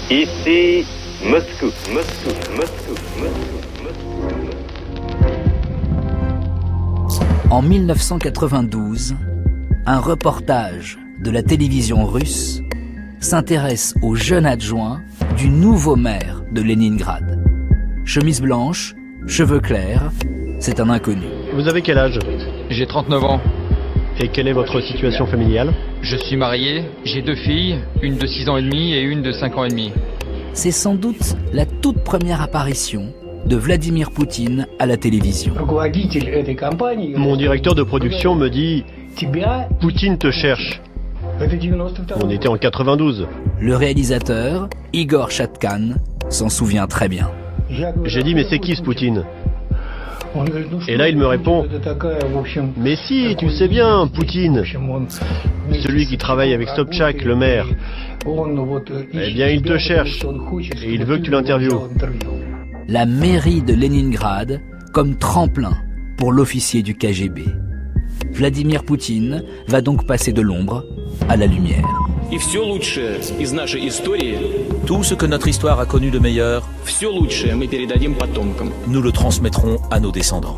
Ici Moscou, Moscou, Moscou, Moscou, Moscou. En 1992, un reportage de la télévision russe s'intéresse au jeune adjoint du nouveau maire de Leningrad. Chemise blanche, cheveux clairs, c'est un inconnu. Vous avez quel âge? J'ai 39 ans. Et quelle est votre situation familiale? Je suis marié, j'ai 2 filles, une de 6 ans et demi et une de 5 ans et demi. C'est sans doute la toute première apparition de Vladimir Poutine à la télévision. Mon directeur de production me dit « Poutine te cherche ». On était en 92. Le réalisateur, Igor Shatkan, s'en souvient très bien. J'ai dit « Mais c'est qui ce Poutine ?» Et là il me répond « Mais si, tu sais bien, Poutine, celui qui travaille avec Sobchak, le maire. Eh bien il te cherche et il veut que tu l'interviewes. » La mairie de Leningrad comme tremplin pour l'officier du KGB. Vladimir Poutine va donc passer de l'ombre à la lumière. Tout ce que notre histoire a connu de meilleur, nous le transmettrons à nos descendants.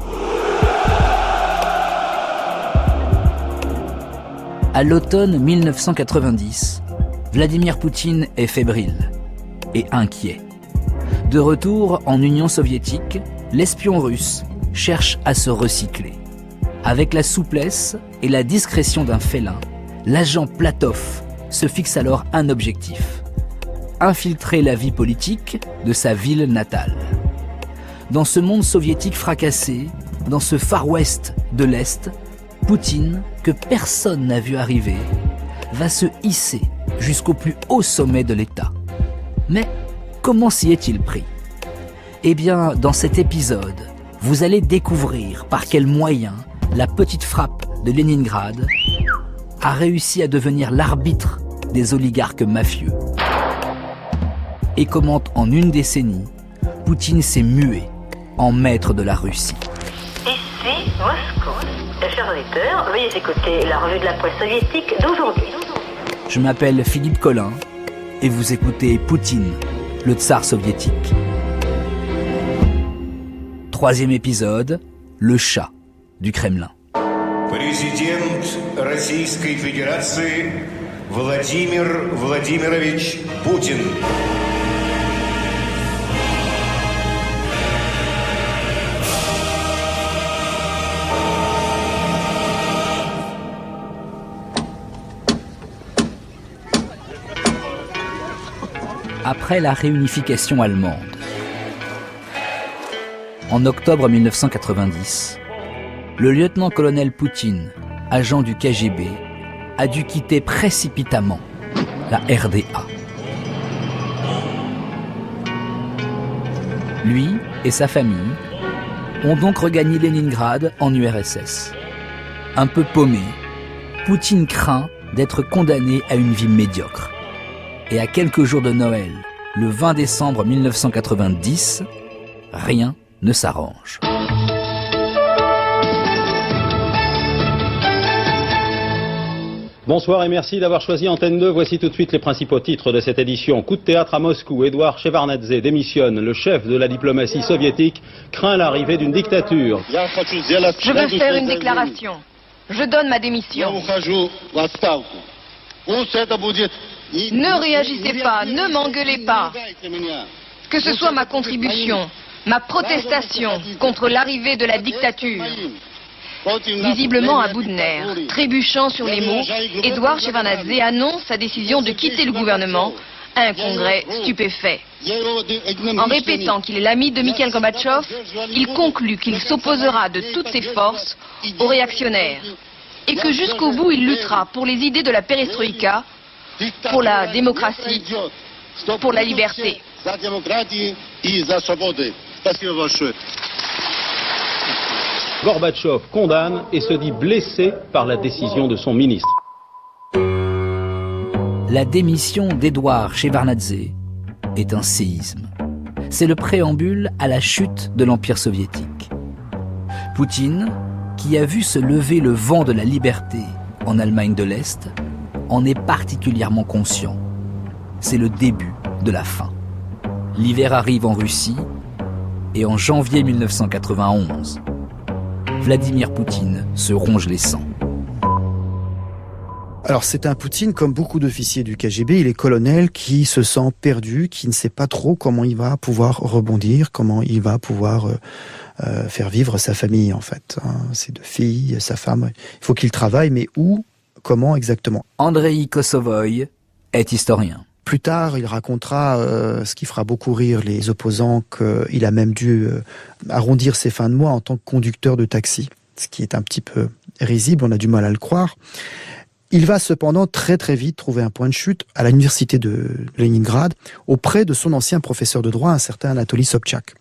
À l'automne 1990, Vladimir Poutine est fébrile et inquiet. De retour en Union soviétique, l'espion russe cherche à se recycler. Avec la souplesse et la discrétion d'un félin, l'agent Platov se fixe alors un objectif: infiltrer la vie politique de sa ville natale. Dans ce monde soviétique fracassé, dans ce Far West de l'Est, Poutine, que personne n'a vu arriver, va se hisser jusqu'au plus haut sommet de l'État. Mais comment s'y est-il pris? Eh bien, dans cet épisode, vous allez découvrir par quels moyens la petite frappe de Leningrad a réussi à devenir l'arbitre des oligarques mafieux. Et comment, en une décennie, Poutine s'est mué en maître de la Russie. Ici, Moscou. Chers auditeurs, veuillez écouter la revue de la presse soviétique d'aujourd'hui. Je m'appelle Philippe Collin et vous écoutez Poutine, le tsar soviétique. 3e épisode, le chat du Kremlin. Президент Российской Федерации Владимир Владимирович Путин. Après la réunification allemande, en octobre 1990, le lieutenant-colonel Poutine, agent du KGB, a dû quitter précipitamment la RDA. Lui et sa famille ont donc regagné Leningrad en URSS. Un peu paumé, Poutine craint d'être condamné à une vie médiocre. Et à quelques jours de Noël, le 20 décembre 1990, rien ne s'arrange. Bonsoir et merci d'avoir choisi Antenne 2. Voici tout de suite les principaux titres de cette édition. Coup de théâtre à Moscou. Édouard Shevardnadze démissionne. Le chef de la diplomatie soviétique craint l'arrivée d'une dictature. Je veux faire une déclaration. Je donne ma démission. Ne réagissez pas, ne m'engueulez pas. Que ce soit ma contribution, ma protestation contre l'arrivée de la dictature. Visiblement à bout de nerfs, trébuchant sur les mots, Édouard Shevardnadze annonce sa décision de quitter le gouvernement à un congrès stupéfait. En répétant qu'il est l'ami de Mikhail Gorbatchev, il conclut qu'il s'opposera de toutes ses forces aux réactionnaires et que jusqu'au bout il luttera pour les idées de la perestroïka, pour la démocratie, pour la liberté. Gorbatchev condamne et se dit blessé par la décision de son ministre. La démission d'Édouard Shevardnadze est un séisme. C'est le préambule à la chute de l'Empire soviétique. Poutine, qui a vu se lever le vent de la liberté en Allemagne de l'Est, en est particulièrement conscient. C'est le début de la faim. L'hiver arrive en Russie et en janvier 1991, Vladimir Poutine se ronge les sangs. Alors c'est un Poutine, comme beaucoup d'officiers du KGB, il est colonel qui se sent perdu, qui ne sait pas trop comment il va pouvoir rebondir, comment il va pouvoir faire vivre sa famille en fait. Ses 2 filles, sa femme, il faut qu'il travaille, mais où, comment exactement? Andrei Kosovoï est historien. Plus tard, il racontera, ce qui fera beaucoup rire les opposants, qu'il a même dû arrondir ses fins de mois en tant que conducteur de taxi, ce qui est un petit peu risible, on a du mal à le croire. Il va cependant très très vite trouver un point de chute à l'université de Leningrad auprès de son ancien professeur de droit, un certain Anatoly Sobchak.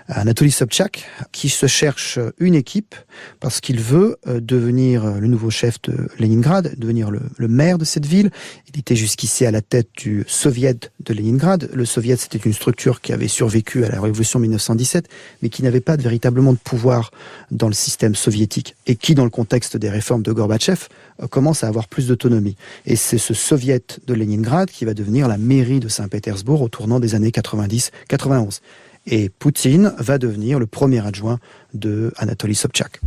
Anatoly Sobchak qui se cherche une équipe parce qu'il veut devenir le nouveau chef de Leningrad, devenir le maire de cette ville. Il était jusqu'ici à la tête du Soviet de Leningrad. Le Soviet, c'était une structure qui avait survécu à la révolution 1917, mais qui n'avait pas véritablement de pouvoir dans le système soviétique et qui, dans le contexte des réformes de Gorbatchev, commence à avoir plus d'autonomie. Et c'est ce Soviet de Leningrad qui va devenir la mairie de Saint-Pétersbourg au tournant des années 90-91. Et Poutine va devenir le premier adjoint de Anatoly Sobchak.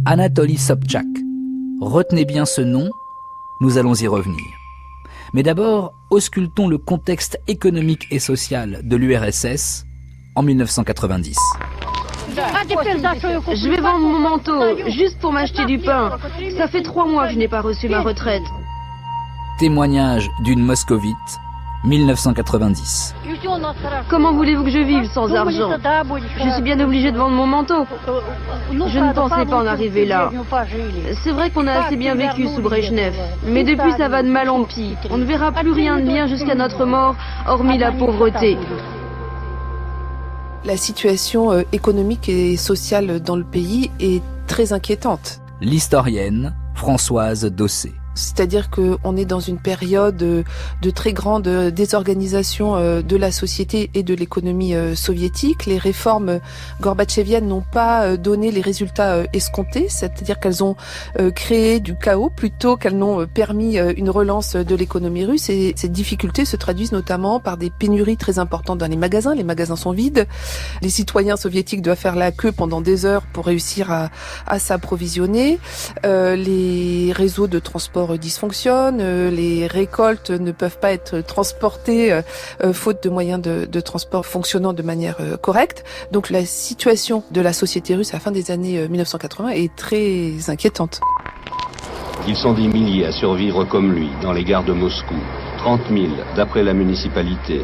Anatoly Sobchak. Retenez bien ce nom, nous allons y revenir. Mais d'abord, auscultons le contexte économique et social de l'URSS en 1990. Je vais vendre mon manteau, juste pour m'acheter du pain. Ça fait 3 mois que je n'ai pas reçu ma retraite. Témoignage d'une moscovite, 1990. Comment voulez-vous que je vive sans argent? Je suis bien obligé de vendre mon manteau. Je ne pensais pas en arriver là. C'est vrai qu'on a assez bien vécu sous Brejnev, mais depuis ça va de mal en pis. On ne verra plus rien de bien jusqu'à notre mort, hormis la pauvreté. La situation économique et sociale dans le pays est très inquiétante. L'historienne Françoise Dossé. C'est-à-dire qu'on est dans une période de très grande désorganisation de la société et de l'économie soviétique. Les réformes gorbatcheviennes n'ont pas donné les résultats escomptés, c'est-à-dire qu'elles ont créé du chaos plutôt qu'elles n'ont permis une relance de l'économie russe. Et ces difficultés se traduisent notamment par des pénuries très importantes dans les magasins sont vides. Les citoyens soviétiques doivent faire la queue pendant des heures pour réussir à s'approvisionner. Les réseaux de transport dysfonctionnent, les récoltes ne peuvent pas être transportées faute de moyens de transport fonctionnant de manière correcte. Donc la situation de la société russe à la fin des années 1980 est très inquiétante. Ils sont des milliers à survivre comme lui dans les gares de Moscou. 30 000 d'après la municipalité.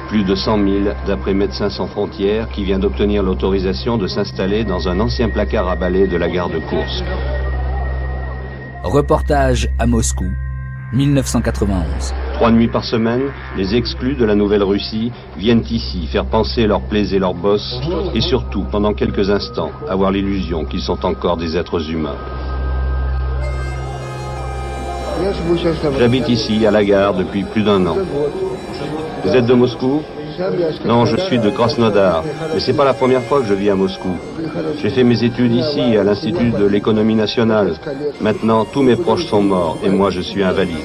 Plus de 100 000 d'après Médecins sans frontières qui vient d'obtenir l'autorisation de s'installer dans un ancien placard à balai de la gare de Koursk. Reportage à Moscou, 1991. 3 nuits par semaine, les exclus de la Nouvelle-Russie viennent ici faire penser leurs plaies et leurs bosses et surtout, pendant quelques instants, avoir l'illusion qu'ils sont encore des êtres humains. J'habite ici, à la gare, depuis plus d'1 an. Vous êtes de Moscou ? Non, je suis de Krasnodar, mais c'est pas la première fois que je vis à Moscou. J'ai fait mes études ici, à l'Institut de l'économie nationale. Maintenant, tous mes proches sont morts et moi, je suis invalide.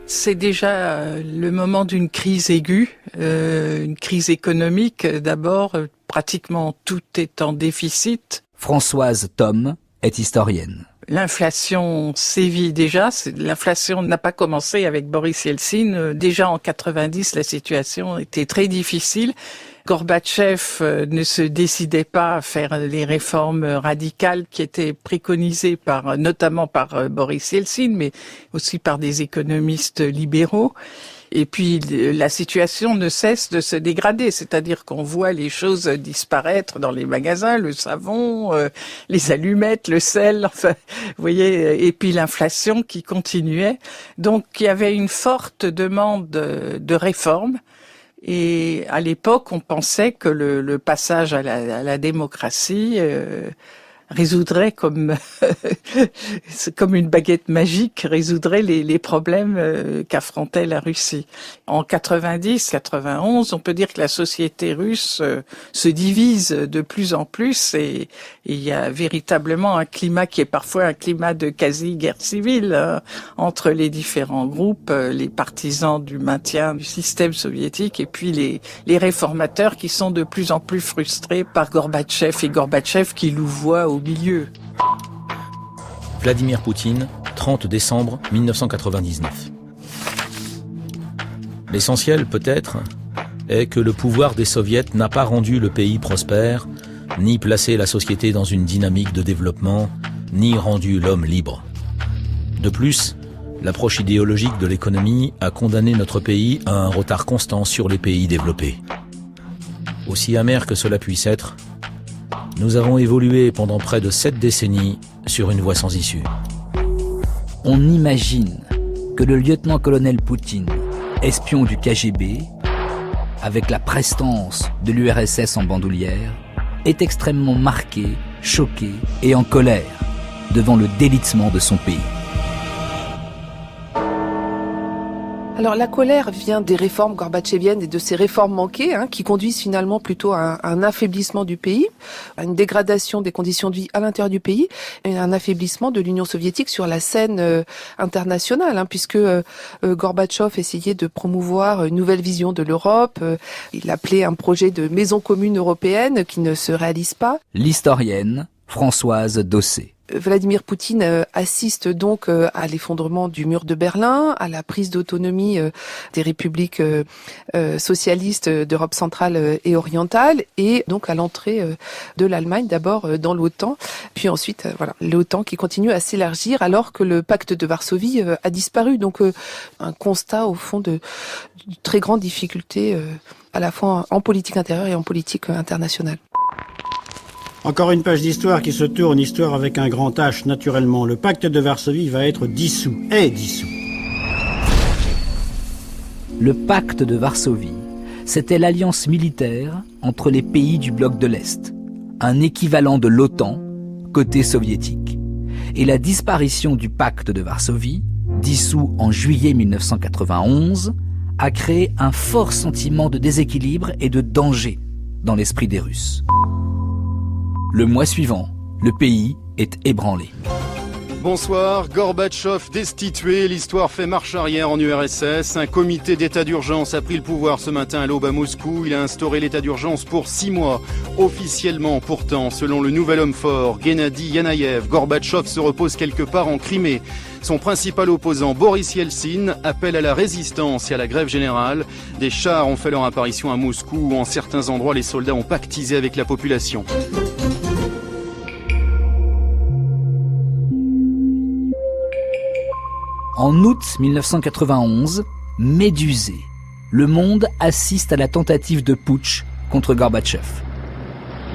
C'est déjà le moment d'une crise aiguë, une crise économique d'abord, pratiquement tout est en déficit. Françoise Thom est historienne. L'inflation sévit déjà, l'inflation n'a pas commencé avec Boris Yeltsin, déjà en 90 la situation était très difficile. Gorbatchev ne se décidait pas à faire les réformes radicales qui étaient préconisées notamment par Boris Yeltsin, mais aussi par des économistes libéraux. Et puis la situation ne cesse de se dégrader, c'est-à-dire qu'on voit les choses disparaître dans les magasins, le savon, les allumettes, le sel, enfin, vous voyez, et puis l'inflation qui continuait. Donc il y avait une forte demande de réforme. Et à l'époque, on pensait que le passage à la démocratie résoudrait comme comme une baguette magique, résoudrait les problèmes qu'affrontait la Russie. En 90-91, on peut dire que la société russe se divise de plus en plus et il y a véritablement un climat qui est parfois un climat de quasi-guerre civile entre les différents groupes, les partisans du maintien du système soviétique et puis les réformateurs qui sont de plus en plus frustrés par Gorbatchev et Gorbatchev qui louvoie au milieu. Vladimir Poutine, 30 décembre 1999. L'essentiel, peut-être, est que le pouvoir des soviets n'a pas rendu le pays prospère, ni placé la société dans une dynamique de développement, ni rendu l'homme libre. De plus, l'approche idéologique de l'économie a condamné notre pays à un retard constant sur les pays développés. Aussi amer que cela puisse être, nous avons évolué pendant près de 7 décennies sur une voie sans issue. On imagine que le lieutenant-colonel Poutine, espion du KGB, avec la prestance de l'URSS en bandoulière, est extrêmement marqué, choqué et en colère devant le délitement de son pays. Alors la colère vient des réformes gorbatcheviennes et de ces réformes manquées qui conduisent finalement plutôt à un affaiblissement du pays, à une dégradation des conditions de vie à l'intérieur du pays et un affaiblissement de l'Union soviétique sur la scène internationale, puisque Gorbatchev essayait de promouvoir une nouvelle vision de l'Europe. Il appelait un projet de maison commune européenne qui ne se réalise pas. L'historienne Françoise Dossé. Vladimir Poutine assiste donc à l'effondrement du mur de Berlin, à la prise d'autonomie des républiques socialistes d'Europe centrale et orientale, et donc à l'entrée de l'Allemagne d'abord dans l'OTAN, puis ensuite l'OTAN qui continue à s'élargir alors que le pacte de Varsovie a disparu. Donc un constat au fond de très grandes difficultés à la fois en politique intérieure et en politique internationale. Encore une page d'histoire qui se tourne, histoire avec un grand H, naturellement. Le pacte de Varsovie va être dissous, est dissous. Le pacte de Varsovie, c'était l'alliance militaire entre les pays du bloc de l'Est, un équivalent de l'OTAN, côté soviétique. Et la disparition du pacte de Varsovie, dissous en juillet 1991, a créé un fort sentiment de déséquilibre et de danger dans l'esprit des Russes. Le mois suivant, le pays est ébranlé. Bonsoir, Gorbatchev destitué, l'histoire fait marche arrière en URSS. Un comité d'état d'urgence a pris le pouvoir ce matin à l'aube à Moscou. Il a instauré l'état d'urgence pour 6 mois. Officiellement, pourtant, selon le nouvel homme fort, Gennady Yanayev, Gorbatchev se repose quelque part en Crimée. Son principal opposant, Boris Yeltsin, appelle à la résistance et à la grève générale. Des chars ont fait leur apparition à Moscou où en certains endroits les soldats ont pactisé avec la population. En août 1991, médusé, le monde assiste à la tentative de putsch contre Gorbatchev.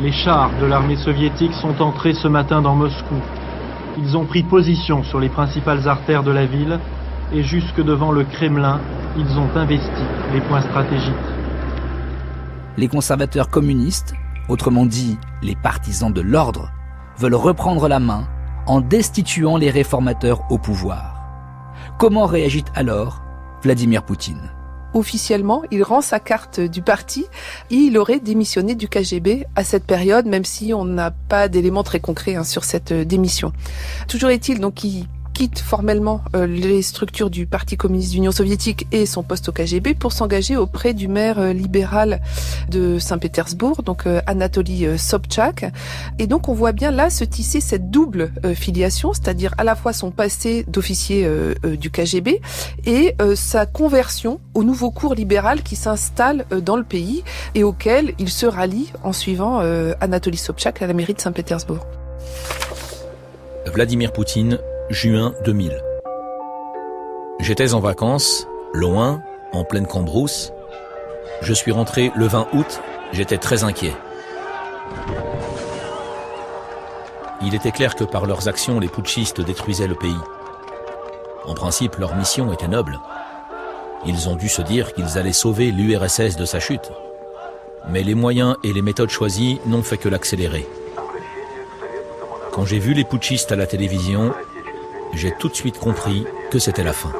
Les chars de l'armée soviétique sont entrés ce matin dans Moscou. Ils ont pris position sur les principales artères de la ville et jusque devant le Kremlin, ils ont investi les points stratégiques. Les conservateurs communistes, autrement dit les partisans de l'ordre, veulent reprendre la main en destituant les réformateurs au pouvoir. Comment réagit alors Vladimir Poutine ? Officiellement, il rend sa carte du parti et il aurait démissionné du KGB à cette période, même si on n'a pas d'éléments très concrets sur cette démission. Toujours est-il donc qu'il quitte formellement les structures du Parti communiste d'Union soviétique et son poste au KGB pour s'engager auprès du maire libéral de Saint-Pétersbourg, donc Anatoly Sobchak. Et donc on voit bien là se tisser cette double filiation, c'est-à-dire à la fois son passé d'officier du KGB et sa conversion au nouveau cours libéral qui s'installe dans le pays et auquel il se rallie en suivant Anatoly Sobchak à la mairie de Saint-Pétersbourg. Vladimir Poutine, juin 2000. J'étais en vacances, loin, en pleine cambrousse. Je suis rentré le 20 août, j'étais très inquiet. Il était clair que par leurs actions, les putschistes détruisaient le pays. En principe, leur mission était noble. Ils ont dû se dire qu'ils allaient sauver l'URSS de sa chute. Mais les moyens et les méthodes choisies n'ont fait que l'accélérer. Quand j'ai vu les putschistes à la télévision, j'ai tout de suite compris que c'était la fin.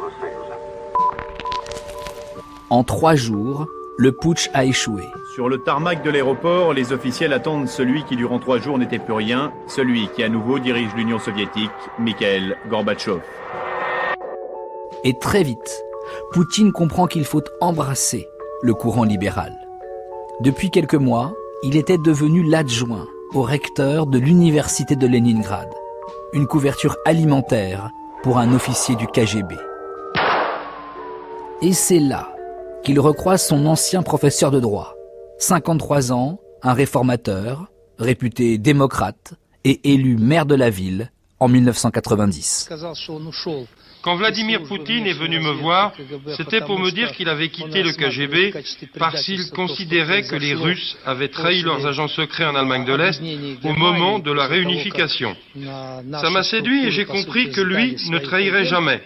En 3 jours, le putsch a échoué. Sur le tarmac de l'aéroport, les officiels attendent celui qui durant 3 jours n'était plus rien, celui qui à nouveau dirige l'Union soviétique, Mikhail Gorbatchev. Et très vite, Poutine comprend qu'il faut embrasser le courant libéral. Depuis quelques mois, il était devenu l'adjoint au recteur de l'université de Leningrad. Une couverture alimentaire pour un officier du KGB. Et c'est là qu'il recroise son ancien professeur de droit. 53 ans, un réformateur, réputé démocrate et élu maire de la ville en 1990. Quand Vladimir Poutine est venu me voir, c'était pour me dire qu'il avait quitté le KGB parce qu'il considérait que les Russes avaient trahi leurs agents secrets en Allemagne de l'Est au moment de la réunification. Ça m'a séduit et j'ai compris que lui ne trahirait jamais.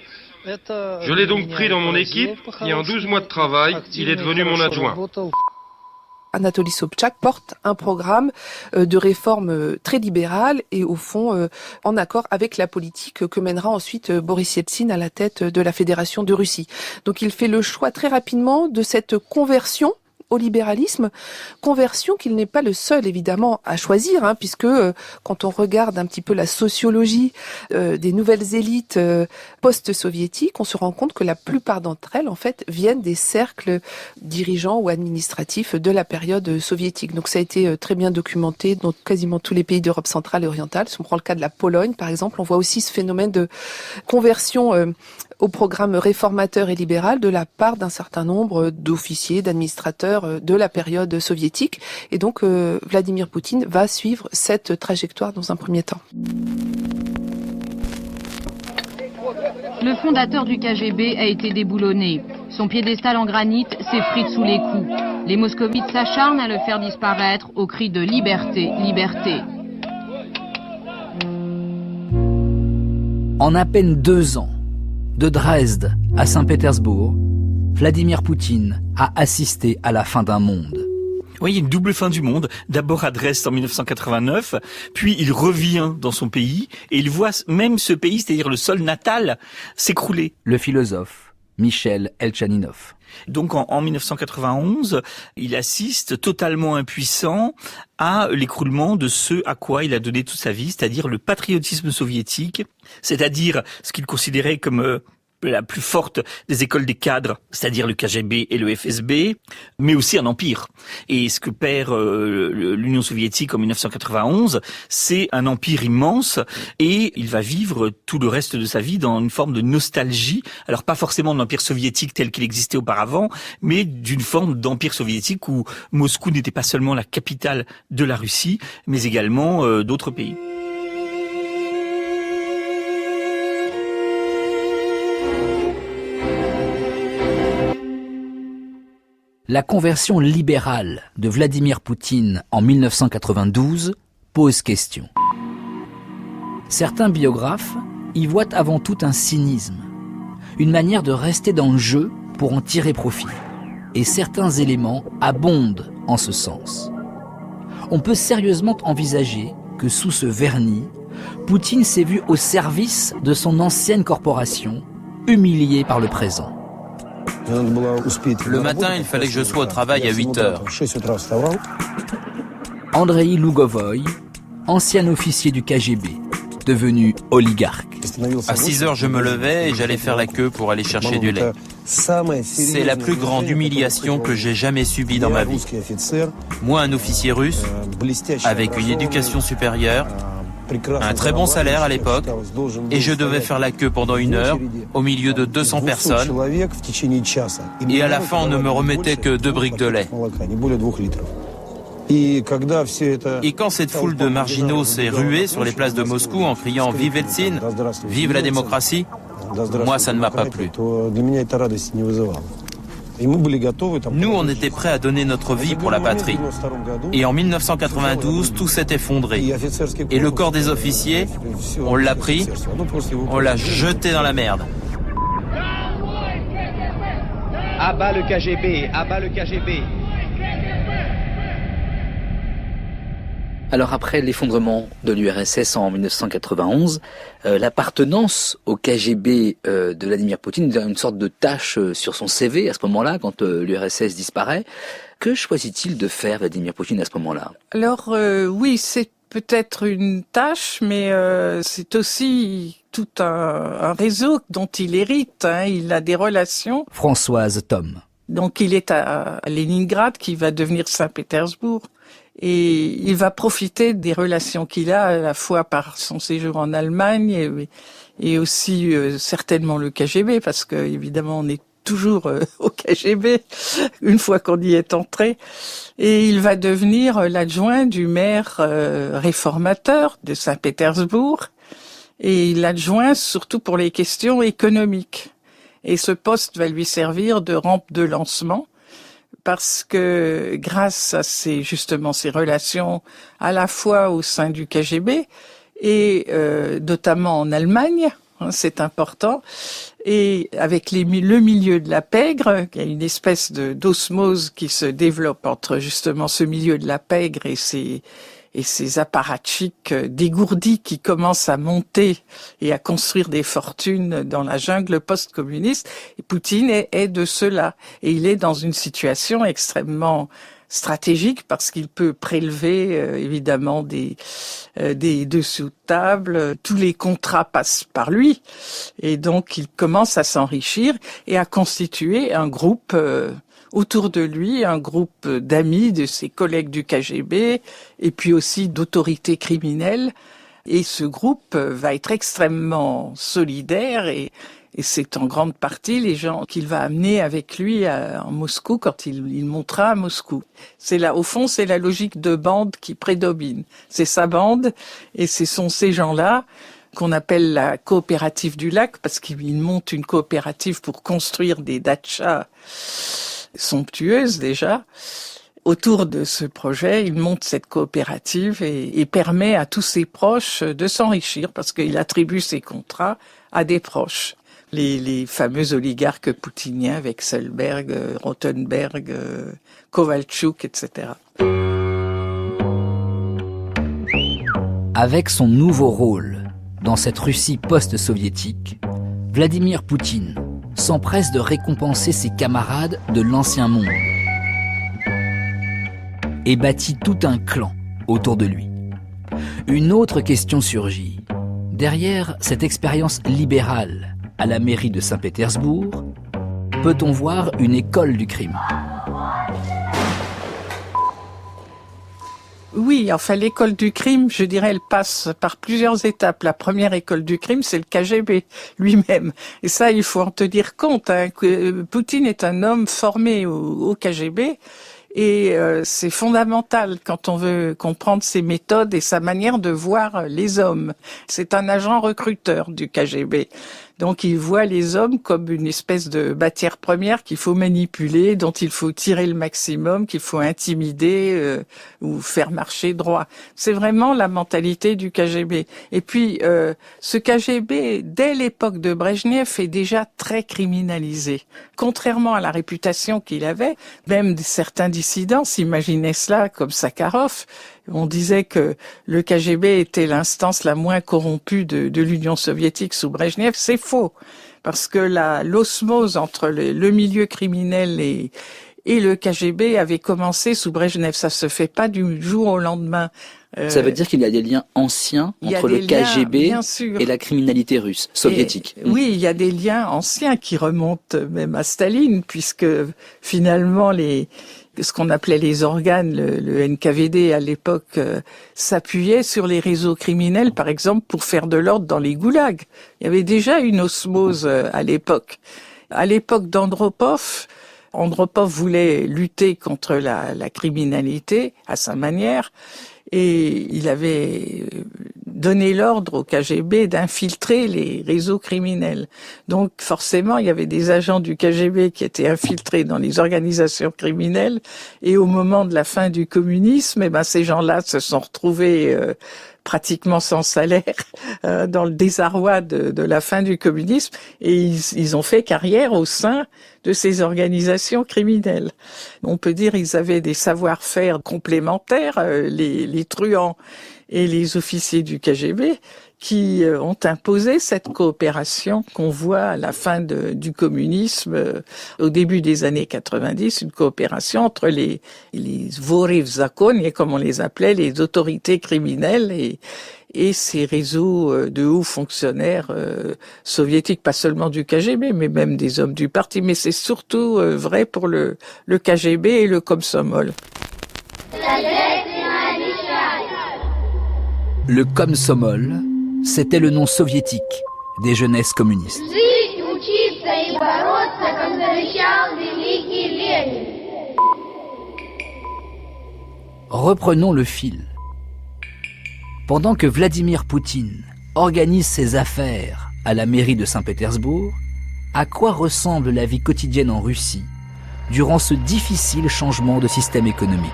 Je l'ai donc pris dans mon équipe et en 12 mois de travail, il est devenu mon adjoint. Anatoly Sobchak porte un programme de réforme très libéral et au fond en accord avec la politique que mènera ensuite Boris Yeltsin à la tête de la Fédération de Russie. Donc il fait le choix très rapidement de cette conversion au libéralisme, conversion qu'il n'est pas le seul évidemment à choisir, puisque quand on regarde un petit peu la sociologie des nouvelles élites post-soviétiques, on se rend compte que la plupart d'entre elles en fait viennent des cercles dirigeants ou administratifs de la période soviétique. Donc ça a été très bien documenté dans quasiment tous les pays d'Europe centrale et orientale. Si on prend le cas de la Pologne par exemple, on voit aussi ce phénomène de conversion au programme réformateur et libéral de la part d'un certain nombre d'officiers, d'administrateurs de la période soviétique. Et donc Vladimir Poutine va suivre cette trajectoire dans un premier temps. Le fondateur du KGB a été déboulonné. Son piédestal en granit s'effrite sous les coups. Les moscovites s'acharnent à le faire disparaître au cri de liberté, liberté. En à peine 2 ans, de Dresde à Saint-Pétersbourg, Vladimir Poutine a assisté à la fin d'un monde. Oui, il y a une double fin du monde. D'abord à Dresde en 1989, puis il revient dans son pays et il voit même ce pays, c'est-à-dire le sol natal, s'écrouler. Le philosophe Michel Elchaninov. Donc en 1991, il assiste totalement impuissant à l'écroulement de ce à quoi il a donné toute sa vie, c'est-à-dire le patriotisme soviétique, c'est-à-dire ce qu'il considérait comme la plus forte des écoles des cadres, c'est-à-dire le KGB et le FSB, mais aussi un empire. Et ce que perd l'Union soviétique en 1991, c'est un empire immense, et il va vivre tout le reste de sa vie dans une forme de nostalgie, alors pas forcément de l'empire soviétique tel qu'il existait auparavant, mais d'une forme d'empire soviétique où Moscou n'était pas seulement la capitale de la Russie, mais également d'autres pays. La conversion libérale de Vladimir Poutine en 1992 pose question. Certains biographes y voient avant tout un cynisme, une manière de rester dans le jeu pour en tirer profit. Et certains éléments abondent en ce sens. On peut sérieusement envisager que sous ce vernis, Poutine s'est vu au service de son ancienne corporation, humilié par le présent. Le matin, il fallait que je sois au travail à 8 heures. Andrei Lougovoy, ancien officier du KGB, devenu oligarque. À 6 heures, je me levais et j'allais faire la queue pour aller chercher du lait. C'est la plus grande humiliation que j'ai jamais subie dans ma vie. Moi, un officier russe, avec une éducation supérieure, un très bon salaire à l'époque, et je devais faire la queue pendant 1 heure, au milieu de 200 personnes, et à la fin on ne me remettait que 2 briques de lait. Et quand cette foule de marginaux s'est ruée sur les places de Moscou en criant « Vive Eltsine !»« Vive la démocratie !» moi ça ne m'a pas plu. Nous, on était prêts à donner notre vie pour la patrie. Et en 1992, tout s'est effondré. Et le corps des officiers, on l'a pris, on l'a jeté dans la merde. Abat le KGB, abat le KGB. Alors après l'effondrement de l'URSS en 1991, l'appartenance au KGB de Vladimir Poutine devient une sorte de tâche sur son CV à ce moment-là, quand l'URSS disparaît. Que choisit-il de faire Vladimir Poutine à ce moment-là? Alors oui, c'est peut-être une tâche, mais c'est aussi tout un réseau dont il hérite. Il a des relations. Françoise Thom. Donc il est à Leningrad, qui va devenir Saint-Pétersbourg. Et il va profiter des relations qu'il a, à la fois par son séjour en Allemagne et aussi certainement le KGB, parce que évidemment on est toujours au KGB une fois qu'on y est entré. Et il va devenir l'adjoint du maire réformateur de Saint-Pétersbourg, et l'adjoint surtout pour les questions économiques. Et ce poste va lui servir de rampe de lancement, parce que grâce à ces relations à la fois au sein du KGB et notamment en Allemagne, c'est important, et avec le milieu de la pègre, il y a une espèce d'osmose qui se développe entre justement ce milieu de la pègre et ces apparatchiks dégourdis qui commencent à monter et à construire des fortunes dans la jungle post-communiste. Et Poutine est de cela. Et il est dans une situation extrêmement stratégique parce qu'il peut prélever évidemment des dessous de table. Tous les contrats passent par lui. Et donc il commence à s'enrichir et à constituer un groupe autour de lui, un groupe d'amis de ses collègues du KGB et puis aussi d'autorités criminelles. Et ce groupe va être extrêmement solidaire et c'est en grande partie les gens qu'il va amener avec lui en Moscou quand il montera à Moscou. Au fond, c'est la logique de bande qui prédomine. C'est sa bande et ce sont ces gens-là qu'on appelle la coopérative du lac parce qu'il monte une coopérative pour construire des dachas somptueuse déjà. Autour de ce projet, il monte cette coopérative et permet à tous ses proches de s'enrichir parce qu'il attribue ses contrats à des proches. Les fameux oligarques poutiniens, Vekselberg, Rothenberg, Kovalchuk, etc. Avec son nouveau rôle dans cette Russie post-soviétique, Vladimir Poutine s'empresse de récompenser ses camarades de l'ancien monde et bâtit tout un clan autour de lui. Une autre question surgit. Derrière cette expérience libérale à la mairie de Saint-Pétersbourg, peut-on voir une école du crime? Oui, enfin l'école du crime, je dirais, elle passe par plusieurs étapes. La première école du crime, c'est le KGB lui-même. Et ça, il faut en tenir compte. Que Poutine est un homme formé au KGB. Et c'est fondamental quand on veut comprendre ses méthodes et sa manière de voir les hommes. C'est un agent recruteur du KGB. Donc il voit les hommes comme une espèce de matière première qu'il faut manipuler, dont il faut tirer le maximum, qu'il faut intimider ou faire marcher droit. C'est vraiment la mentalité du KGB. Et puis ce KGB, dès l'époque de Brejnev, est déjà très criminalisé. Contrairement à la réputation qu'il avait, même certains dissidents s'imaginaient cela comme Sakharov. On disait que le KGB était l'instance la moins corrompue de l'Union soviétique sous Brejnev. C'est faux, parce que l'osmose entre le milieu criminel et le KGB avait commencé sous Brejnev. Ça se fait pas du jour au lendemain. Ça veut dire qu'il y a des liens anciens entre le KGB et la criminalité russe, soviétique. Oui, il y a des liens anciens qui remontent même à Staline, puisque finalement ce qu'on appelait les organes, le NKVD à l'époque, s'appuyait sur les réseaux criminels, par exemple, pour faire de l'ordre dans les goulags. Il y avait déjà une osmose à l'époque. À l'époque d'Andropov, voulait lutter contre la criminalité à sa manière, et il avait donné l'ordre au KGB d'infiltrer les réseaux criminels. Donc forcément, il y avait des agents du KGB qui étaient infiltrés dans les organisations criminelles, et au moment de la fin du communisme, ces gens-là se sont retrouvés pratiquement sans salaire, dans le désarroi de la fin du communisme, et ils ont fait carrière au sein de ces organisations criminelles. On peut dire qu'ils avaient des savoir-faire complémentaires, les truands et les officiers du KGB, qui ont imposé cette coopération qu'on voit à la fin du communisme, au début des années 90, une coopération entre les Voriv Zakonie, comme on les appelait, les autorités criminelles et ces réseaux de hauts fonctionnaires soviétiques, pas seulement du KGB, mais même des hommes du parti. Mais c'est surtout vrai pour le KGB et le Komsomol. Le Komsomol, c'était le nom soviétique des jeunesses communistes. Reprenons le fil. Pendant que Vladimir Poutine organise ses affaires à la mairie de Saint-Pétersbourg, à quoi ressemble la vie quotidienne en Russie durant ce difficile changement de système économique?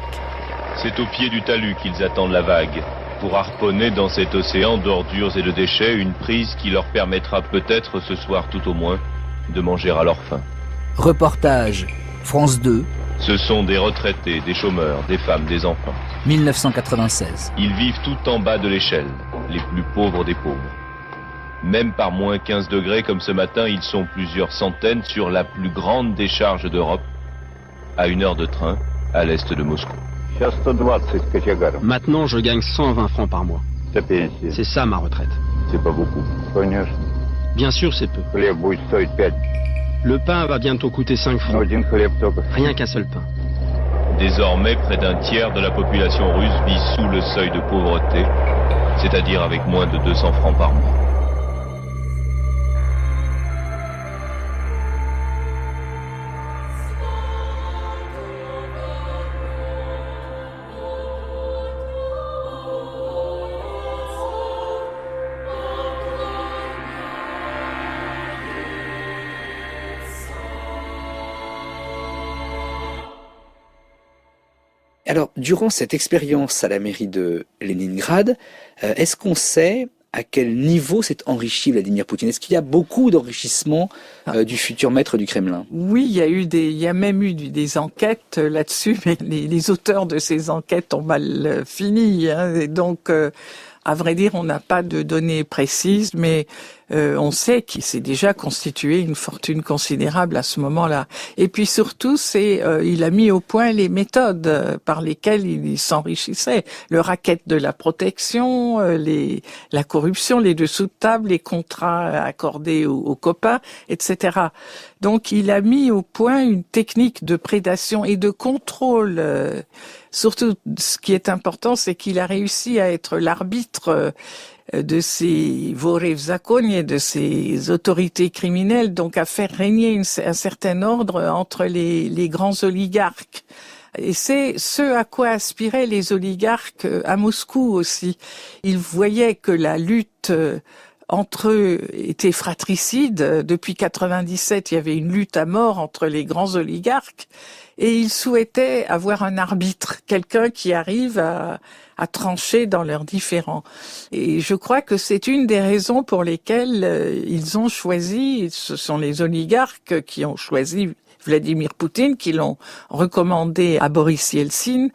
C'est au pied du talus qu'ils attendent la vague, pour harponner dans cet océan d'ordures et de déchets une prise qui leur permettra peut-être ce soir tout au moins de manger à leur faim. Reportage France 2. Ce sont des retraités, des chômeurs, des femmes, des enfants. 1996. Ils vivent tout en bas de l'échelle, les plus pauvres des pauvres. Même par moins 15 degrés comme ce matin, ils sont plusieurs centaines sur la plus grande décharge d'Europe, à 1 heure de train, à l'est de Moscou. Maintenant, je gagne 120 francs par mois. C'est ça ma retraite. C'est pas beaucoup. Bien sûr, c'est peu. Le pain va bientôt coûter 5 francs. Rien qu'un seul pain. Désormais, près d'un tiers de la population russe vit sous le seuil de pauvreté, c'est-à-dire avec moins de 200 francs par mois. Alors, durant cette expérience à la mairie de Leningrad, est-ce qu'on sait à quel niveau s'est enrichi Vladimir Poutine? Est-ce qu'il y a beaucoup d'enrichissement du futur maître du Kremlin? Oui, il y a même eu des enquêtes là-dessus, mais les auteurs de ces enquêtes ont mal fini, hein, et donc, à vrai dire, on n'a pas de données précises, mais on sait qu'il s'est déjà constitué une fortune considérable à ce moment-là. Et puis surtout, il a mis au point les méthodes par lesquelles il s'enrichissait. Le racket de la protection, la corruption, les dessous de table, les contrats accordés aux copains, etc. Donc il a mis au point une technique de prédation et de contrôle. Surtout, ce qui est important, c'est qu'il a réussi à être l'arbitre de ces Voriv Zakonie, de ces autorités criminelles, donc à faire régner un certain ordre entre les grands oligarques. Et c'est ce à quoi aspiraient les oligarques à Moscou aussi. Ils voyaient que la lutte entre eux était fratricide. Depuis 97, il y avait une lutte à mort entre les grands oligarques. Et ils souhaitaient avoir un arbitre, quelqu'un qui arrive à trancher dans leurs différends. Et je crois que c'est une des raisons pour lesquelles ils ont choisi, ce sont les oligarques qui ont choisi Vladimir Poutine, qui l'ont recommandé à Boris Yeltsin,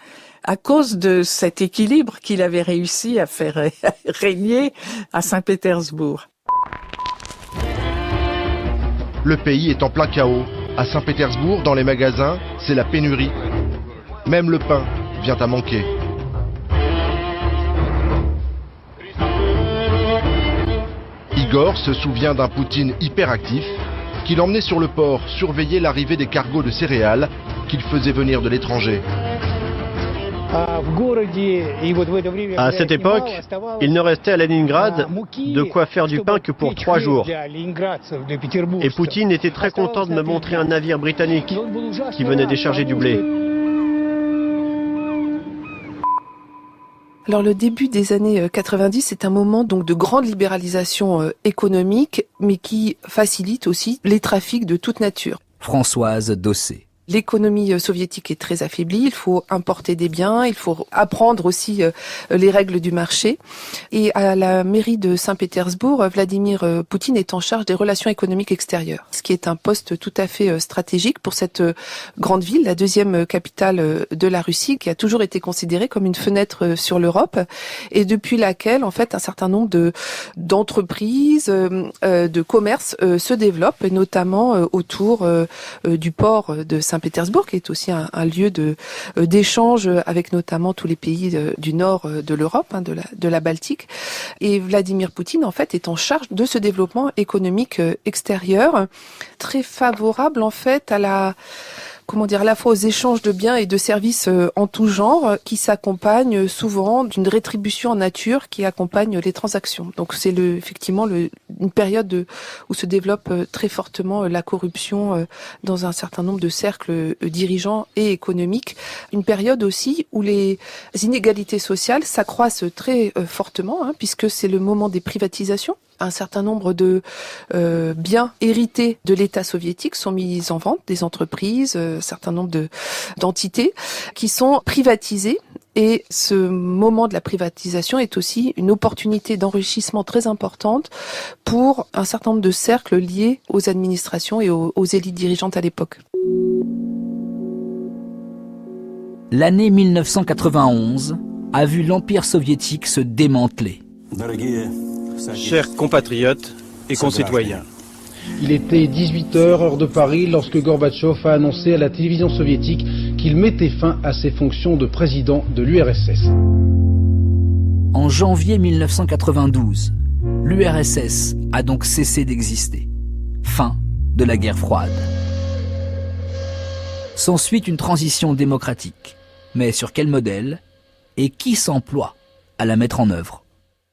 à cause de cet équilibre qu'il avait réussi à faire régner à Saint-Pétersbourg. Le pays est en plein chaos. À Saint-Pétersbourg, dans les magasins, c'est la pénurie. Même le pain vient à manquer. Igor se souvient d'un Poutine hyperactif qui l'emmenait sur le port surveiller l'arrivée des cargos de céréales qu'il faisait venir de l'étranger. À cette époque, il ne restait à Leningrad de quoi faire du pain que pour 3 jours. Et Poutine était très content de me montrer un navire britannique qui venait décharger du blé. Alors le début des années 90, c'est un moment donc de grande libéralisation économique, mais qui facilite aussi les trafics de toute nature. Françoise Dossé. L'économie soviétique est très affaiblie, il faut importer des biens, il faut apprendre aussi les règles du marché. Et à la mairie de Saint-Pétersbourg, Vladimir Poutine est en charge des relations économiques extérieures, ce qui est un poste tout à fait stratégique pour cette grande ville, la deuxième capitale de la Russie, qui a toujours été considérée comme une fenêtre sur l'Europe, et depuis laquelle, en fait, un certain nombre d'entreprises, de commerces se développent, et notamment autour du port de Saint-Pétersbourg, qui est aussi un lieu d'échange avec notamment tous les pays du nord de l'Europe, de la Baltique. Et Vladimir Poutine, en fait, est en charge de ce développement économique extérieur, très favorable, en fait, à la fois aux échanges de biens et de services en tout genre, qui s'accompagnent souvent d'une rétribution en nature qui accompagne les transactions. Donc c'est effectivement une période où se développe très fortement la corruption dans un certain nombre de cercles dirigeants et économiques. Une période aussi où les inégalités sociales s'accroissent très fortement, puisque c'est le moment des privatisations. Un certain nombre de biens hérités de l'État soviétique sont mis en vente, des entreprises, un certain nombre d'entités qui sont privatisées. Et ce moment de la privatisation est aussi une opportunité d'enrichissement très importante pour un certain nombre de cercles liés aux administrations et aux élites dirigeantes à l'époque. L'année 1991 a vu l'Empire soviétique se démanteler. Chers compatriotes et concitoyens, il était 18h, heure de Paris, lorsque Gorbatchev a annoncé à la télévision soviétique qu'il mettait fin à ses fonctions de président de l'URSS. En janvier 1992, l'URSS a donc cessé d'exister. Fin de la guerre froide. S'ensuit une transition démocratique. Mais sur quel modèle et qui s'emploie à la mettre en œuvre?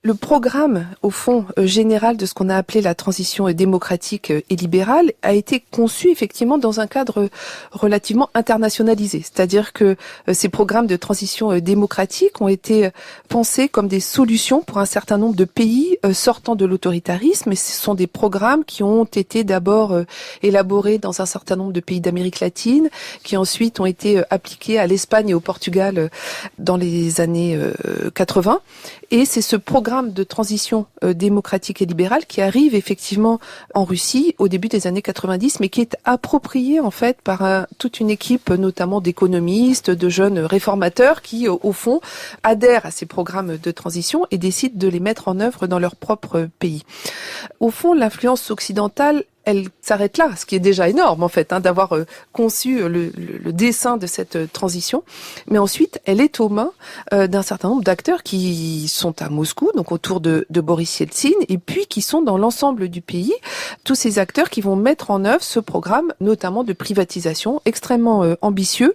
Le programme, au fond, général de ce qu'on a appelé la transition démocratique et libérale a été conçu effectivement dans un cadre relativement internationalisé. C'est-à-dire que ces programmes de transition démocratique ont été pensés comme des solutions pour un certain nombre de pays sortant de l'autoritarisme. Et ce sont des programmes qui ont été d'abord élaborés dans un certain nombre de pays d'Amérique latine, qui ensuite ont été appliqués à l'Espagne et au Portugal dans les années 80. Et c'est ce programme de transition démocratique et libérale qui arrive effectivement en Russie au début des années 90, mais qui est approprié en fait par toute une équipe, notamment d'économistes, de jeunes réformateurs qui, au fond, adhèrent à ces programmes de transition et décident de les mettre en œuvre dans leur propre pays. Au fond, l'influence occidentale, elle s'arrête là, ce qui est déjà énorme en fait, d'avoir conçu le dessin de cette transition. Mais ensuite, elle est aux mains d'un certain nombre d'acteurs qui sont à Moscou, donc autour de Boris Yeltsin, et puis qui sont dans l'ensemble du pays. Tous ces acteurs qui vont mettre en œuvre ce programme, notamment de privatisation extrêmement ambitieux,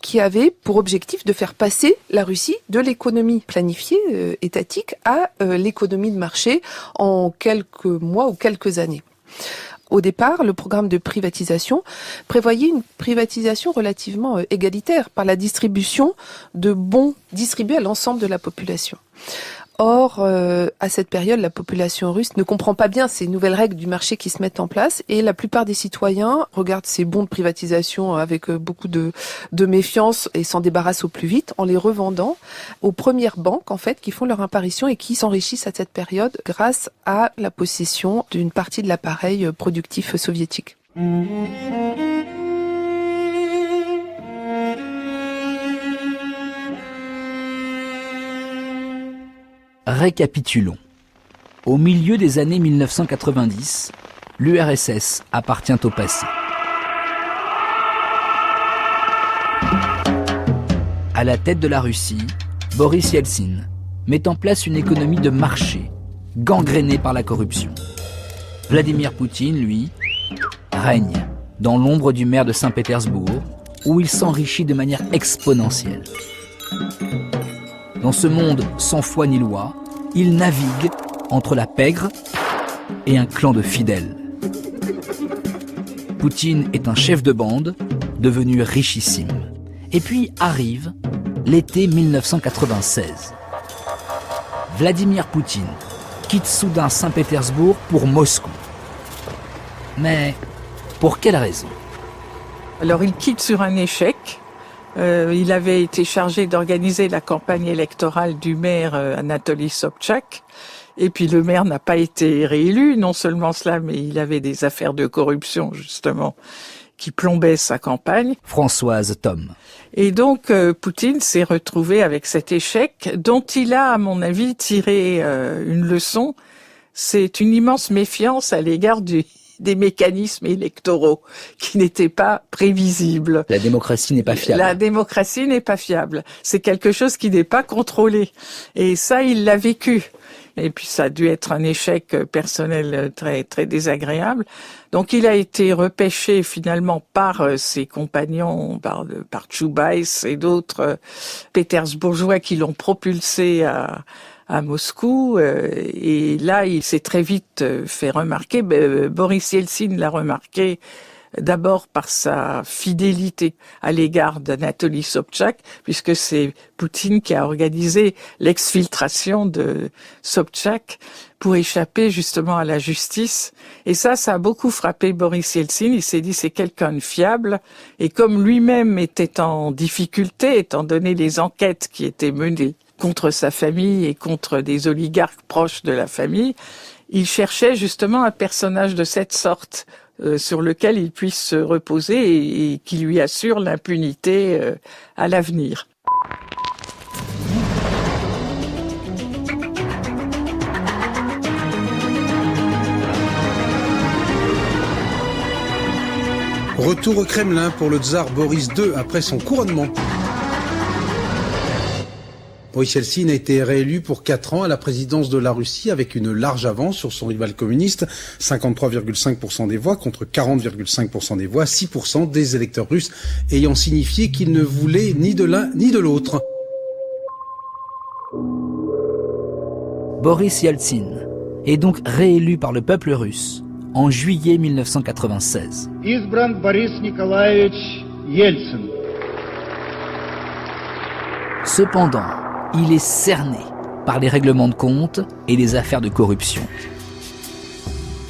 qui avait pour objectif de faire passer la Russie de l'économie planifiée, étatique, à l'économie de marché en quelques mois ou quelques années. Au départ, le programme de privatisation prévoyait une privatisation relativement égalitaire par la distribution de bons distribués à l'ensemble de la population. Or, à cette période, la population russe ne comprend pas bien ces nouvelles règles du marché qui se mettent en place et la plupart des citoyens regardent ces bons de privatisation avec beaucoup de méfiance et s'en débarrassent au plus vite en les revendant aux premières banques en fait qui font leur apparition et qui s'enrichissent à cette période grâce à la possession d'une partie de l'appareil productif soviétique. Récapitulons. Au milieu des années 1990, l'URSS appartient au passé. À la tête de la Russie, Boris Yeltsin met en place une économie de marché, gangrénée par la corruption. Vladimir Poutine, lui, règne dans l'ombre du maire de Saint-Pétersbourg, où il s'enrichit de manière exponentielle. Dans ce monde sans foi ni loi, il navigue entre la pègre et un clan de fidèles. Poutine est un chef de bande devenu richissime. Et puis arrive l'été 1996. Vladimir Poutine quitte soudain Saint-Pétersbourg pour Moscou. Mais pour quelle raison ? Alors il quitte sur un échec. Il avait été chargé d'organiser la campagne électorale du maire Anatoly Sobchak. Et puis le maire n'a pas été réélu, non seulement cela, mais il avait des affaires de corruption, justement, qui plombaient sa campagne. Françoise Thom. Et donc Poutine s'est retrouvé avec cet échec, dont il a, à mon avis, tiré une leçon. C'est une immense méfiance à l'égard des mécanismes électoraux qui n'étaient pas prévisibles. La démocratie n'est pas fiable. La démocratie n'est pas fiable. C'est quelque chose qui n'est pas contrôlé. Et ça, il l'a vécu. Et puis ça a dû être un échec personnel très très désagréable. Donc il a été repêché finalement par ses compagnons, par Choubaïs et d'autres pétersbourgeois qui l'ont propulsé à Moscou. Et là, il s'est très vite fait remarquer. Boris Yeltsin l'a remarqué d'abord par sa fidélité à l'égard d'Anatoly Sobchak, puisque c'est Poutine qui a organisé l'exfiltration de Sobchak pour échapper justement à la justice. Et ça a beaucoup frappé Boris Yeltsin. Il s'est dit c'est quelqu'un de fiable. Et comme lui-même était en difficulté, étant donné les enquêtes qui étaient menées contre sa famille et contre des oligarques proches de la famille, il cherchait justement un personnage de cette sorte sur lequel il puisse se reposer et qui lui assure l'impunité à l'avenir. Retour au Kremlin pour le tsar Boris II après son couronnement. Boris Yeltsin a été réélu pour 4 ans à la présidence de la Russie avec une large avance sur son rival communiste, 53,5% des voix contre 40,5% des voix, 6% des électeurs russes ayant signifié qu'ils ne voulaient ni de l'un ni de l'autre. Boris Yeltsin est donc réélu par le peuple russe en juillet 1996. Избран Борис Николаевич Ельцин. Cependant, il est cerné par les règlements de compte et les affaires de corruption.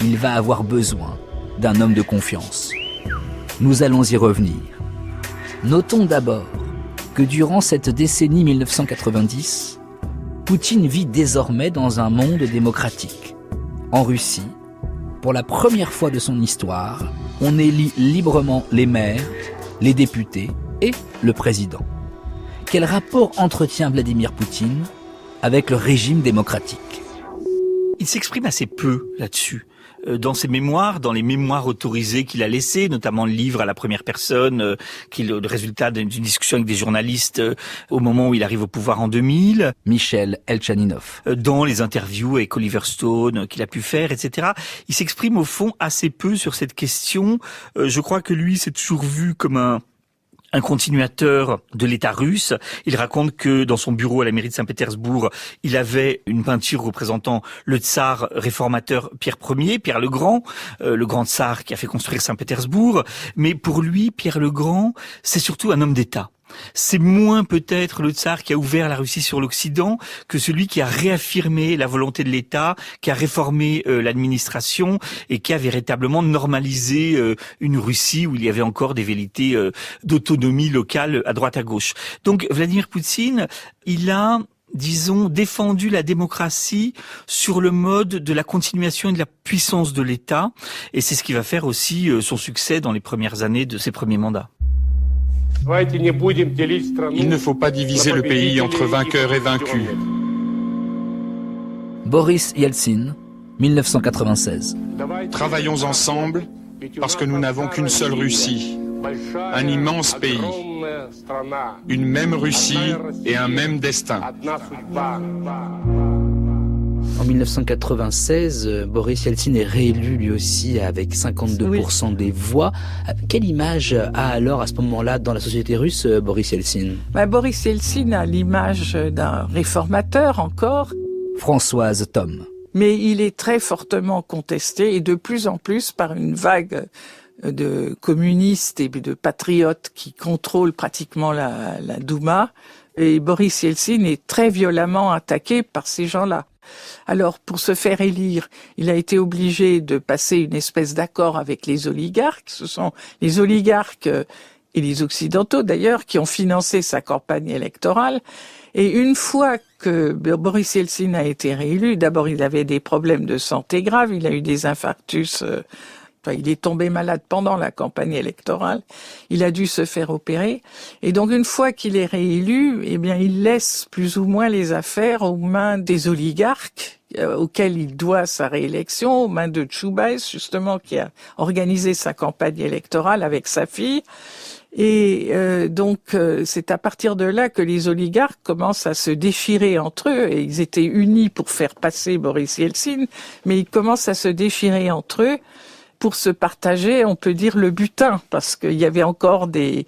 Il va avoir besoin d'un homme de confiance. Nous allons y revenir. Notons d'abord que durant cette décennie 1990, Poutine vit désormais dans un monde démocratique. En Russie, pour la première fois de son histoire, on élit librement les maires, les députés et le président. Quel rapport entretient Vladimir Poutine avec le régime démocratique ? Il s'exprime assez peu là-dessus. Dans ses mémoires, dans les mémoires autorisés qu'il a laissés, notamment le livre à la première personne, qui est le résultat d'une discussion avec des journalistes au moment où il arrive au pouvoir en 2000. Michel Elchaninov. Dans les interviews avec Oliver Stone qu'il a pu faire, etc. Il s'exprime au fond assez peu sur cette question. Je crois que lui s'est toujours vu comme un continuateur de l'État russe. Il raconte que dans son bureau à la mairie de Saint-Pétersbourg, il avait une peinture représentant le tsar réformateur Pierre Ier, Pierre le Grand tsar qui a fait construire Saint-Pétersbourg. Mais pour lui, Pierre le Grand, c'est surtout un homme d'État. C'est moins peut-être le tsar qui a ouvert la Russie sur l'Occident que celui qui a réaffirmé la volonté de l'État, qui a réformé l'administration et qui a véritablement normalisé une Russie où il y avait encore des velléités d'autonomie locale à droite à gauche. Donc Vladimir Poutine, il a disons, défendu la démocratie sur le mode de la continuation et de la puissance de l'État. Et c'est ce qui va faire aussi son succès dans les premières années de ses premiers mandats. Il ne faut pas diviser le pays entre vainqueurs et vaincus. Boris Yeltsin, 1996. Travaillons ensemble parce que nous n'avons qu'une seule Russie, un immense pays, une même Russie et un même destin. En 1996, Boris Yeltsin est réélu lui aussi avec 52% des voix. Quelle image a alors à ce moment-là dans la société russe Boris Yeltsin ? Boris Yeltsin a l'image d'un réformateur encore. Françoise Thom. Mais il est très fortement contesté et de plus en plus par une vague de communistes et de patriotes qui contrôlent pratiquement la Douma. Et Boris Yeltsin est très violemment attaqué par ces gens-là. Alors, pour se faire élire, il a été obligé de passer une espèce d'accord avec les oligarques. Ce sont les oligarques et les Occidentaux d'ailleurs qui ont financé sa campagne électorale. Et une fois que Boris Yeltsin a été réélu, d'abord il avait des problèmes de santé graves, il a eu des infarctus, il est tombé malade pendant la campagne électorale, il a dû se faire opérer. Et donc une fois qu'il est réélu, eh bien il laisse plus ou moins les affaires aux mains des oligarques auxquels il doit sa réélection, aux mains de Chubais, justement, qui a organisé sa campagne électorale avec sa fille. Et donc c'est à partir de là que les oligarques commencent à se déchirer entre eux. Et ils étaient unis pour faire passer Boris Yeltsin, mais ils commencent à se déchirer entre eux pour se partager, on peut dire, le butin, parce qu'il y avait encore des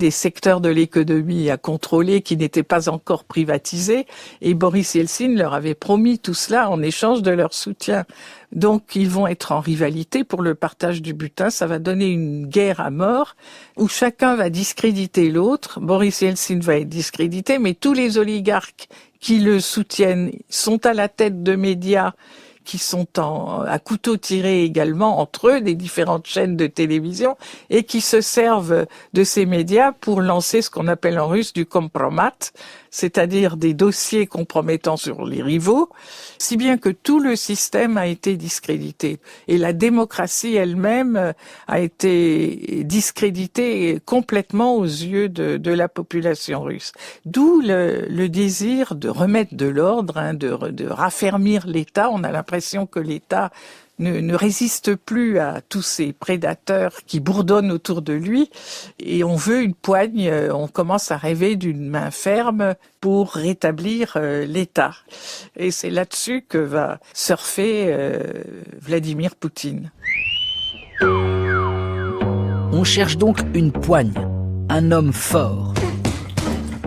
secteurs de l'économie à contrôler qui n'étaient pas encore privatisés, et Boris Yeltsin leur avait promis tout cela en échange de leur soutien. Donc ils vont être en rivalité pour le partage du butin, ça va donner une guerre à mort, où chacun va discréditer l'autre. Boris Yeltsin va être discrédité, mais tous les oligarques qui le soutiennent sont à la tête de médias qui sont à couteau tiré également entre eux, des différentes chaînes de télévision, et qui se servent de ces médias pour lancer ce qu'on appelle en russe du kompromat, c'est-à-dire des dossiers compromettants sur les rivaux, si bien que tout le système a été discrédité. Et la démocratie elle-même a été discréditée complètement aux yeux de la population russe. D'où le désir de remettre de l'ordre, de raffermir l'État. On a l'impression que l'État ne résiste plus à tous ces prédateurs qui bourdonnent autour de lui, et on veut une poigne, on commence à rêver d'une main ferme pour rétablir l'État. Et c'est là-dessus que va surfer Vladimir Poutine. On cherche donc une poigne, un homme fort,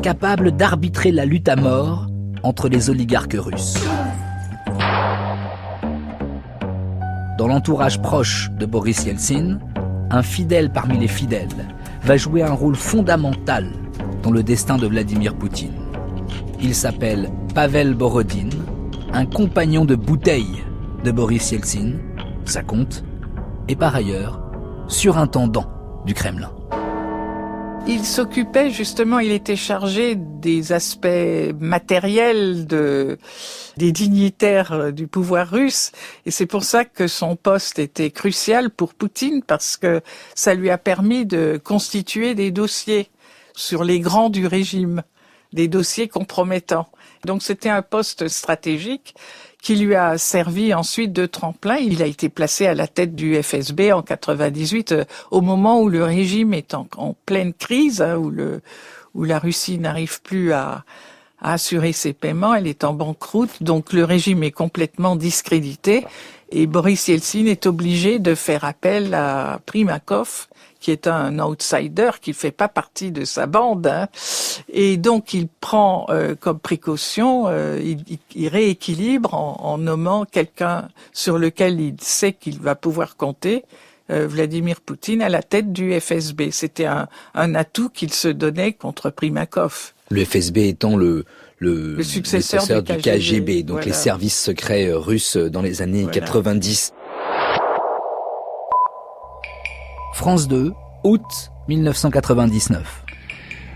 capable d'arbitrer la lutte à mort entre les oligarques russes. Dans l'entourage proche de Boris Yeltsin, un fidèle parmi les fidèles va jouer un rôle fondamental dans le destin de Vladimir Poutine. Il s'appelle Pavel Borodin, un compagnon de bouteille de Boris Yeltsin, ça compte, et par ailleurs, surintendant du Kremlin. Il s'occupait justement, il était chargé des aspects matériels des dignitaires du pouvoir russe, et c'est pour ça que son poste était crucial pour Poutine, parce que ça lui a permis de constituer des dossiers sur les grands du régime, des dossiers compromettants. Donc c'était un poste stratégique qui lui a servi ensuite de tremplin. Il a été placé à la tête du FSB en 98, au moment où le régime est en pleine crise, où la Russie n'arrive plus à assurer ses paiements, elle est en banqueroute, donc le régime est complètement discrédité, et Boris Yeltsin est obligé de faire appel à Primakov, qui est un outsider, qui fait pas partie de sa bande, et donc il prend comme précaution, il rééquilibre en nommant quelqu'un sur lequel il sait qu'il va pouvoir compter, Vladimir Poutine, à la tête du FSB. C'était un atout qu'il se donnait contre Primakov. Le FSB étant le successeur du KGB, donc voilà, les services secrets russes dans les années 90. France 2, août 1999.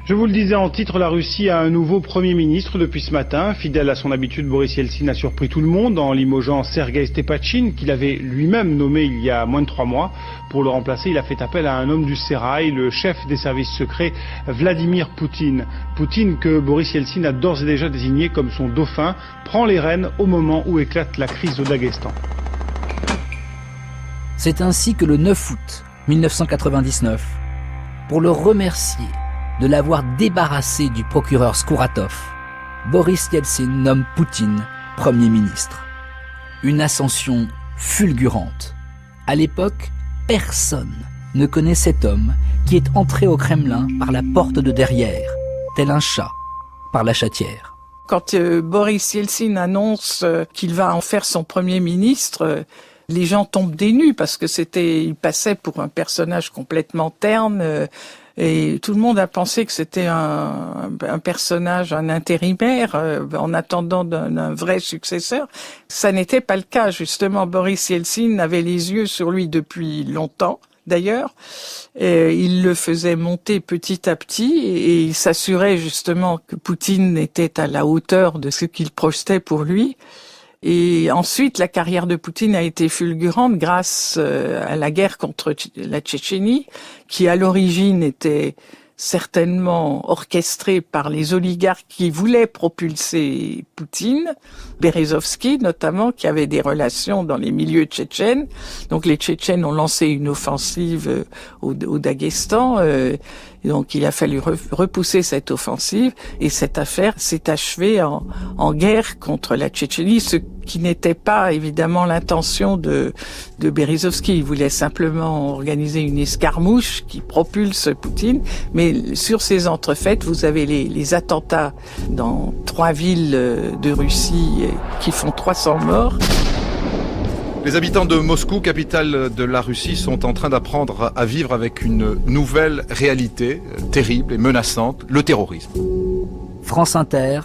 Je vous le disais en titre, la Russie a un nouveau Premier ministre depuis ce matin. Fidèle à son habitude, Boris Yeltsin a surpris tout le monde en limogeant Sergueï Stepatchine, qu'il avait lui-même nommé il y a moins de 3 mois. Pour le remplacer, il a fait appel à un homme du sérail, le chef des services secrets, Vladimir Poutine. Poutine, que Boris Yeltsin a d'ores et déjà désigné comme son dauphin, prend les rênes au moment où éclate la crise au Daghestan. C'est ainsi que le 9 août 1999, pour le remercier de l'avoir débarrassé du procureur Skouratov, Boris Yeltsin nomme Poutine Premier ministre. Une ascension fulgurante. À l'époque, personne ne connaît cet homme qui est entré au Kremlin par la porte de derrière, tel un chat par la chatière. Quand Boris Yeltsin annonce qu'il va en faire son Premier ministre, les gens tombent des nues parce que il passait pour un personnage complètement terne. Et tout le monde a pensé que c'était un personnage, un intérimaire, en attendant d'un vrai successeur. Ça n'était pas le cas, justement. Boris Yeltsin avait les yeux sur lui depuis longtemps, d'ailleurs. Il le faisait monter petit à petit et il s'assurait justement que Poutine était à la hauteur de ce qu'il projetait pour lui. Et ensuite, la carrière de Poutine a été fulgurante grâce à la guerre contre la Tchétchénie, qui à l'origine était certainement orchestrée par les oligarques qui voulaient propulser Poutine, Berezovski notamment, qui avait des relations dans les milieux tchétchènes. Donc les Tchétchènes ont lancé une offensive au Daghestan. Donc il a fallu repousser cette offensive et cette affaire s'est achevée en guerre contre la Tchétchénie, ce qui n'était pas évidemment l'intention de Berezovski. Il voulait simplement organiser une escarmouche qui propulse Poutine. Mais sur ces entrefaites, vous avez les attentats dans 3 villes de Russie qui font 300 morts. Les habitants de Moscou, capitale de la Russie, sont en train d'apprendre à vivre avec une nouvelle réalité terrible et menaçante, le terrorisme. France Inter,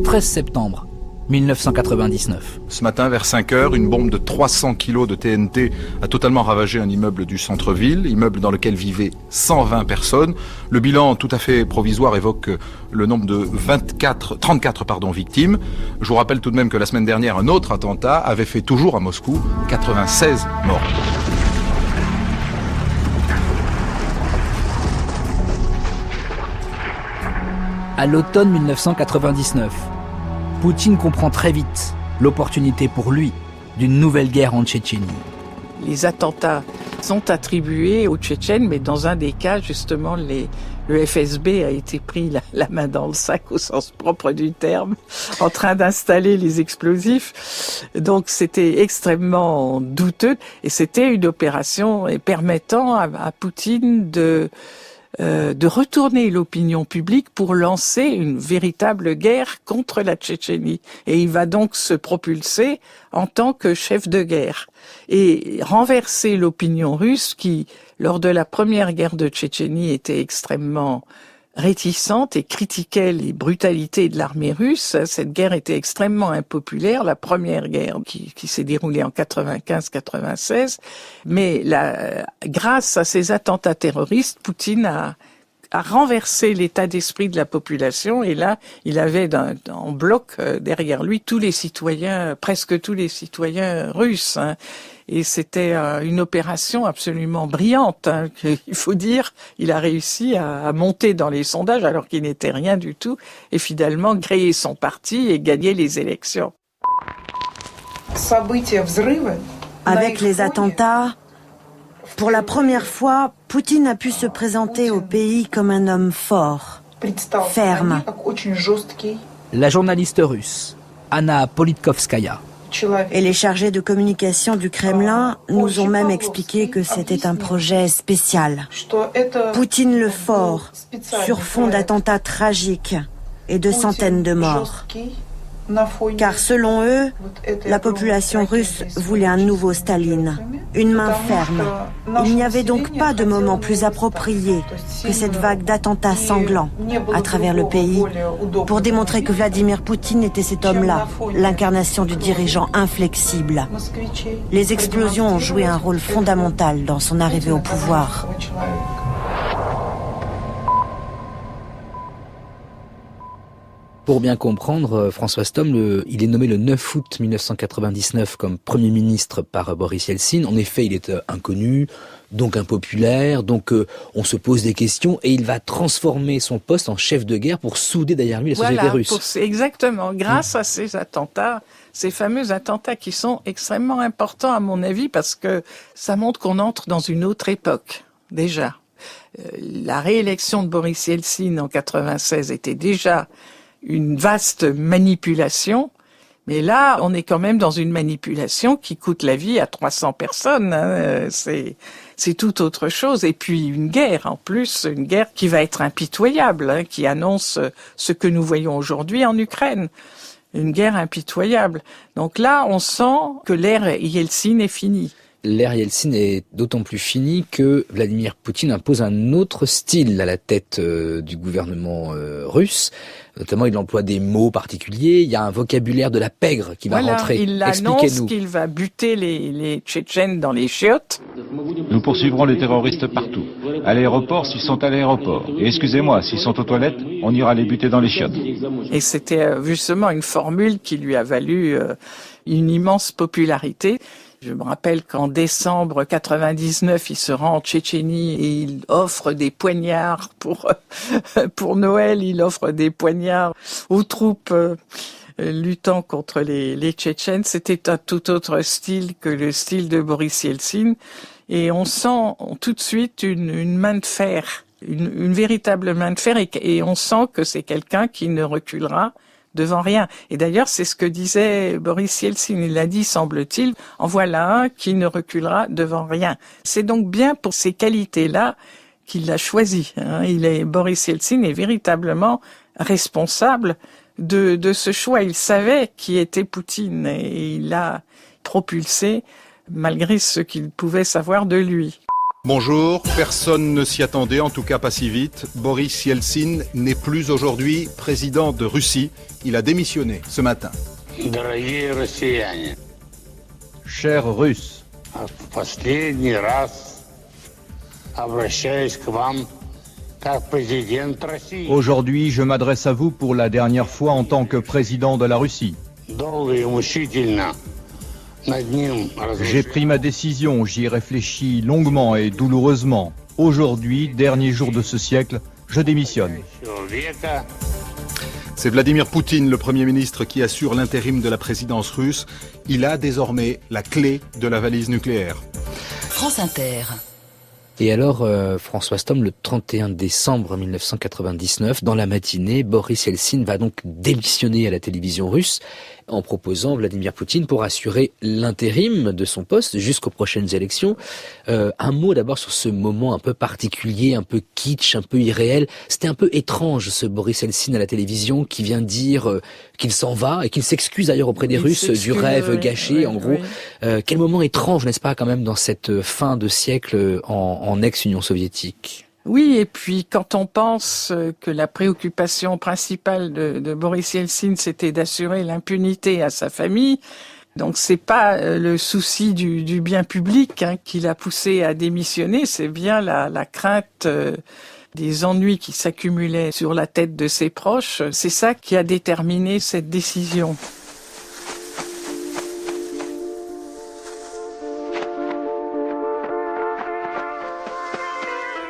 13 septembre 1999. Ce matin, vers 5 heures, une bombe de 300 kilos de TNT a totalement ravagé un immeuble du centre-ville, immeuble dans lequel vivaient 120 personnes. Le bilan tout à fait provisoire évoque le nombre de 34 victimes. Je vous rappelle tout de même que la semaine dernière, un autre attentat avait fait toujours à Moscou 96 morts. À l'automne 1999, Poutine comprend très vite l'opportunité pour lui d'une nouvelle guerre en Tchétchénie. Les attentats sont attribués aux Tchétchènes, mais dans un des cas, justement, le FSB a été pris la main dans le sac au sens propre du terme, en train d'installer les explosifs. Donc c'était extrêmement douteux et c'était une opération permettant à Poutine de retourner l'opinion publique pour lancer une véritable guerre contre la Tchétchénie. Et il va donc se propulser en tant que chef de guerre et renverser l'opinion russe qui, lors de la première guerre de Tchétchénie, était extrêmement réticente et critiquait les brutalités de l'armée russe. Cette guerre était extrêmement impopulaire, la première guerre qui s'est déroulée en 95-96. Mais grâce à ces attentats terroristes, Poutine a renversé l'état d'esprit de la population et là, il avait en bloc derrière lui presque tous les citoyens russes. Et c'était une opération absolument brillante, il faut dire. Il a réussi à monter dans les sondages alors qu'il n'était rien du tout et finalement créer son parti et gagner les élections. Avec les attentats, pour la première fois, Poutine a pu se présenter au pays comme un homme fort, ferme. La journaliste russe, Anna Politkovskaya. Et les chargés de communication du Kremlin nous ont même expliqué que c'était un projet spécial. Poutine le fort, sur fond d'attentats tragiques et de centaines de morts. Car selon eux, la population russe voulait un nouveau Staline, une main ferme. Il n'y avait donc pas de moment plus approprié que cette vague d'attentats sanglants à travers le pays pour démontrer que Vladimir Poutine était cet homme-là, l'incarnation du dirigeant inflexible. Les explosions ont joué un rôle fondamental dans son arrivée au pouvoir. Pour bien comprendre, François Stom, il est nommé le 9 août 1999 comme Premier ministre par Boris Yeltsin. En effet, il est inconnu, donc impopulaire, donc on se pose des questions et il va transformer son poste en chef de guerre pour souder derrière lui la société russe. Exactement, grâce à ces attentats, ces fameux attentats qui sont extrêmement importants à mon avis parce que ça montre qu'on entre dans une autre époque, déjà. La réélection de Boris Yeltsin en 96 était déjà une vaste manipulation, mais là, on est quand même dans une manipulation qui coûte la vie à 300 personnes. C'est tout autre chose. Et puis une guerre, en plus, une guerre qui va être impitoyable, qui annonce ce que nous voyons aujourd'hui en Ukraine. Une guerre impitoyable. Donc là, on sent que l'ère Yeltsin est finie. l'ère Yeltsin est d'autant plus finie que Vladimir Poutine impose un autre style à la tête du gouvernement russe. Notamment, il emploie des mots particuliers. Il y a un vocabulaire de la pègre qui va rentrer. Il annonce qu'il va buter les Tchétchènes dans les chiottes. Nous poursuivrons les terroristes partout. À l'aéroport, s'ils sont à l'aéroport. Et excusez-moi, s'ils sont aux toilettes, on ira les buter dans les chiottes. Et c'était justement une formule qui lui a valu une immense popularité. Je me rappelle qu'en décembre 99, il se rend en Tchétchénie et il offre des poignards pour Noël. Il offre des poignards aux troupes luttant contre les Tchétchènes. C'était un tout autre style que le style de Boris Yeltsin. Et on sent tout de suite une main de fer, une véritable main de fer. Et on sent que c'est quelqu'un qui ne reculera devant rien. Et d'ailleurs, c'est ce que disait Boris Yeltsin. Il a dit, semble-t-il, en voilà un qui ne reculera devant rien. C'est donc bien pour ces qualités-là qu'il l'a choisi. Boris Yeltsin est véritablement responsable de ce choix. Il savait qui était Poutine et il l'a propulsé malgré ce qu'il pouvait savoir de lui. Bonjour, personne ne s'y attendait, en tout cas pas si vite. Boris Yeltsin n'est plus aujourd'hui président de Russie. Il a démissionné ce matin. Chers Russes, aujourd'hui, je m'adresse à vous pour la dernière fois en tant que président de la Russie. J'ai pris ma décision, j'y ai réfléchi longuement et douloureusement. Aujourd'hui, dernier jour de ce siècle, je démissionne. C'est Vladimir Poutine, le Premier ministre, qui assure l'intérim de la présidence russe. Il a désormais la clé de la valise nucléaire. France Inter. Et alors, Françoise Thom, le 31 décembre 1999, dans la matinée, Boris Yeltsin va donc démissionner à la télévision russe en proposant Vladimir Poutine pour assurer l'intérim de son poste jusqu'aux prochaines élections. Un mot d'abord sur ce moment un peu particulier, un peu kitsch, un peu irréel. C'était un peu étrange, ce Boris Yeltsin à la télévision qui vient dire qu'il s'en va et qu'il s'excuse d'ailleurs auprès des Russes du rêve gâché, en gros. Quel moment étrange, n'est-ce pas, quand même, dans cette fin de siècle en ex-Union soviétique. Oui, et puis quand on pense que la préoccupation principale de Boris Yeltsin, c'était d'assurer l'impunité à sa famille, donc c'est pas le souci du bien public qui l'a poussé à démissionner, c'est bien la crainte des ennuis qui s'accumulaient sur la tête de ses proches. C'est ça qui a déterminé cette décision.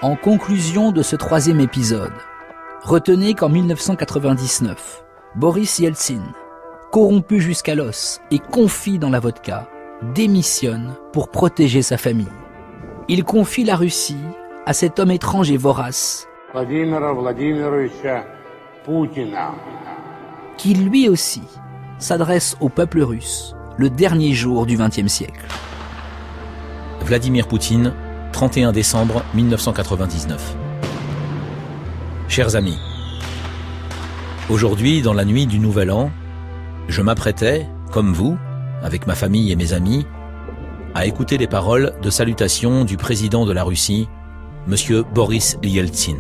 En conclusion de ce troisième épisode, retenez qu'en 1999, Boris Yeltsin, corrompu jusqu'à l'os et confit dans la vodka, démissionne pour protéger sa famille. Il confie la Russie à cet homme étrange et vorace, qui lui aussi s'adresse au peuple russe le dernier jour du XXe siècle. Vladimir Poutine, 31 décembre 1999. Chers amis, aujourd'hui, dans la nuit du Nouvel An, je m'apprêtais, comme vous, avec ma famille et mes amis, à écouter les paroles de salutation du président de la Russie, Monsieur Boris Yeltsin.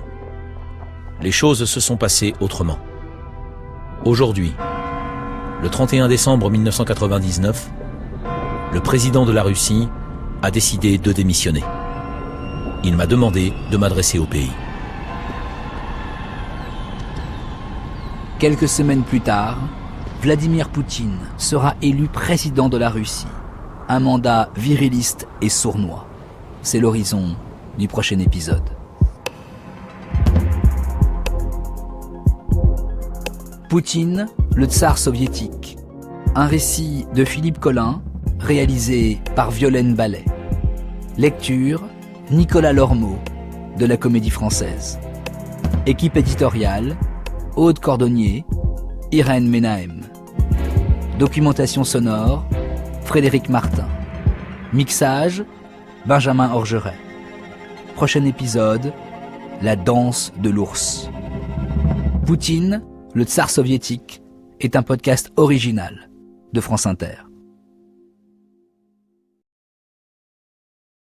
Les choses se sont passées autrement. Aujourd'hui, le 31 décembre 1999, le président de la Russie a décidé de démissionner. Il m'a demandé de m'adresser au pays. Quelques semaines plus tard, Vladimir Poutine sera élu président de la Russie. Un mandat viriliste et sournois. C'est l'horizon du prochain épisode. Poutine, le tsar soviétique. Un récit de Philippe Collin, réalisé par Violaine Ballet. Lecture, Nicolas Lormeau, de la Comédie Française. Équipe éditoriale, Aude Cordonnier, Irène Menahem. Documentation sonore, Frédéric Martin. Mixage, Benjamin Orgeret. Prochain épisode, La danse de l'ours. Poutine, le tsar soviétique, est un podcast original de France Inter.